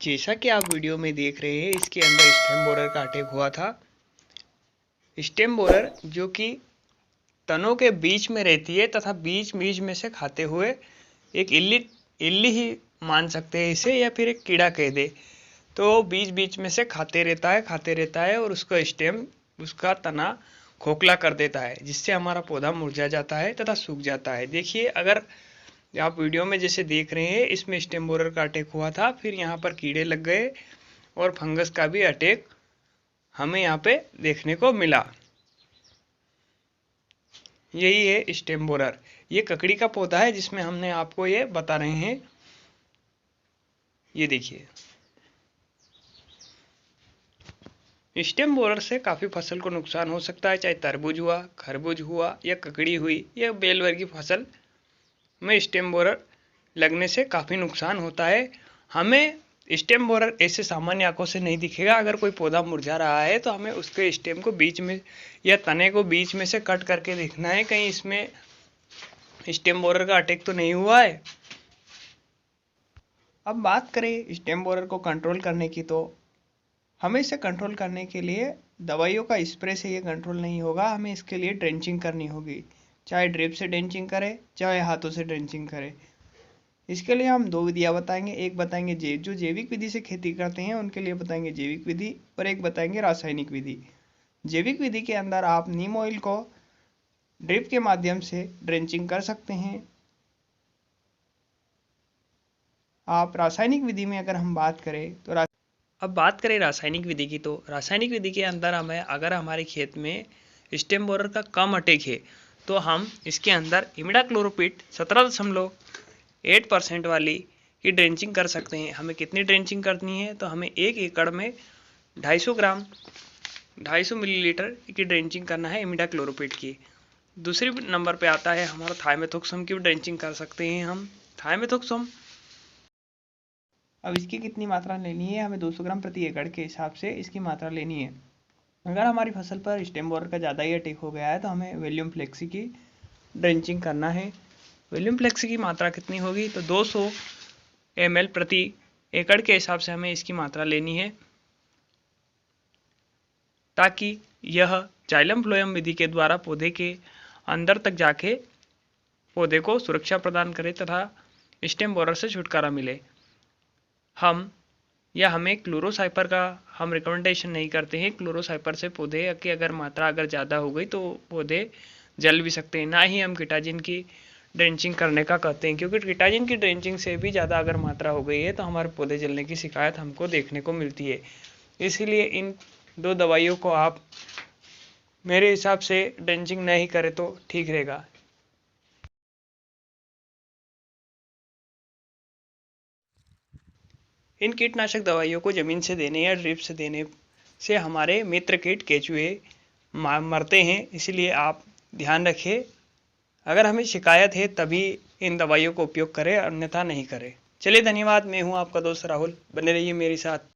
जैसा कि आप वीडियो में देख रहे हैं, इसके अंदर स्टेम बोरर का अटैक हुआ था। स्टेम बोरर जो कि तनों के बीच में रहती है तथा बीच बीच में से खाते हुए एक इल्ली ही मान सकते हैं इसे, या फिर एक कीड़ा कह दे। तो बीच बीच में से खाते रहता है और उसका स्टेम, उसका तना खोखला कर देता है, जिससे हमारा पौधा मुरझा जाता है तथा सूख जाता है। देखिए, अगर आप वीडियो में जैसे देख रहे हैं, इसमें स्टेम बोरर का अटैक हुआ था, फिर यहाँ पर कीड़े लग गए और फंगस का भी अटैक हमें यहाँ पे देखने को मिला। यही है स्टेम बोरर। ये ककड़ी का पौधा है जिसमें हमने आपको ये बता रहे हैं। ये देखिए, स्टेम बोरर से काफ़ी फसल को नुकसान हो सकता है, चाहे तरबूज हुआ, खरबूज हुआ या ककड़ी हुई या बेल वर्गी फसल में स्टेम बोरर लगने से काफ़ी नुकसान होता है। हमें स्टेम बोरर ऐसे सामान्य आंखों से नहीं दिखेगा। अगर कोई पौधा मुरझा रहा है तो हमें उसके स्टेम को बीच में या तने को बीच में से कट करके देखना है, कहीं इसमें स्टेम बोरर का अटैक तो नहीं हुआ है। अब बात करें स्टेम बोरर को कंट्रोल करने की, तो हमें इसे कंट्रोल करने के लिए दवाइयों का स्प्रे से ये कंट्रोल नहीं होगा। हमें इसके लिए ड्रेंचिंग करनी होगी, चाहे ड्रिप से ड्रेंचिंग करें, चाहे हाथों से ड्रेंचिंग करें। इसके लिए हम दो विधियाँ बताएंगे। एक बताएंगे जो जैविक विधि से खेती करते हैं उनके लिए बताएंगे जैविक विधि, और एक बताएंगे रासायनिक विधि। जैविक विधि के अंदर आप नीम ऑयल को ड्रिप के माध्यम से ड्रेंचिंग कर सकते हैं। आप रासायनिक विधि में अगर हम बात करें तो अब बात करें रासायनिक विधि की, तो रासायनिक विधि के अंदर हमें, अगर हमारे खेत में स्टेम बोरर का कम अटैक है तो हम इसके अंदर इमिडाक्लोप्रिड 17.8% वाली की ड्रेंचिंग कर सकते हैं। हमें कितनी ड्रेंचिंग करनी है, तो हमें 1 एकड़ में 250 मिलीलीटर की ड्रेंचिंग करना है इमिडाक्लोप्रिड की। दूसरी नंबर पे आता है हमारा थाइमेथॉक्सम की ड्रेंचिंग कर सकते हैं हम। थाइमेथॉक्सम, अब इसकी कितनी मात्रा लेनी है, हमें 200 ग्राम प्रति एकड़ के हिसाब से इसकी मात्रा लेनी है। अगर हमारी फसल पर स्टेम बोरर का ज़्यादा ही अटैक हो गया है तो हमें वैल्यूम फ्लेक्सी की ड्रेंचिंग करना है। वैल्यूम फ्लेक्सी की मात्रा कितनी होगी, तो 200 ml प्रति एकड़ के हिसाब से हमें इसकी मात्रा लेनी है, ताकि यह जाइलम फ्लोएम विधि के द्वारा पौधे के अंदर तक जाके पौधे को सुरक्षा प्रदान करे तथा स्टेम बोरर से छुटकारा मिले। हमें क्लोरोसाइपर का हम रिकमेंडेशन नहीं करते हैं। क्लोरोसाइपर से पौधे की अगर मात्रा ज़्यादा हो गई तो पौधे जल भी सकते हैं। ना ही हम किटाजिन की ड्रेंचिंग करने का कहते हैं, क्योंकि किटाजिन की ड्रेंचिंग से भी ज़्यादा अगर मात्रा हो गई है तो हमारे पौधे जलने की शिकायत हमको देखने को मिलती है। इसीलिए इन दो दवाइयों को आप मेरे हिसाब से ड्रेंचिंग नहीं करें तो ठीक रहेगा। इन कीटनाशक दवाइयों को ज़मीन से देने या ड्रिप से देने से हमारे मित्र कीट केंचुए मरते हैं। इसलिए आप ध्यान रखें, अगर हमें शिकायत है तभी इन दवाइयों को उपयोग करें, अन्यथा नहीं करें। चलिए, धन्यवाद। मैं हूं आपका दोस्त राहुल। बने रहिए मेरे साथ।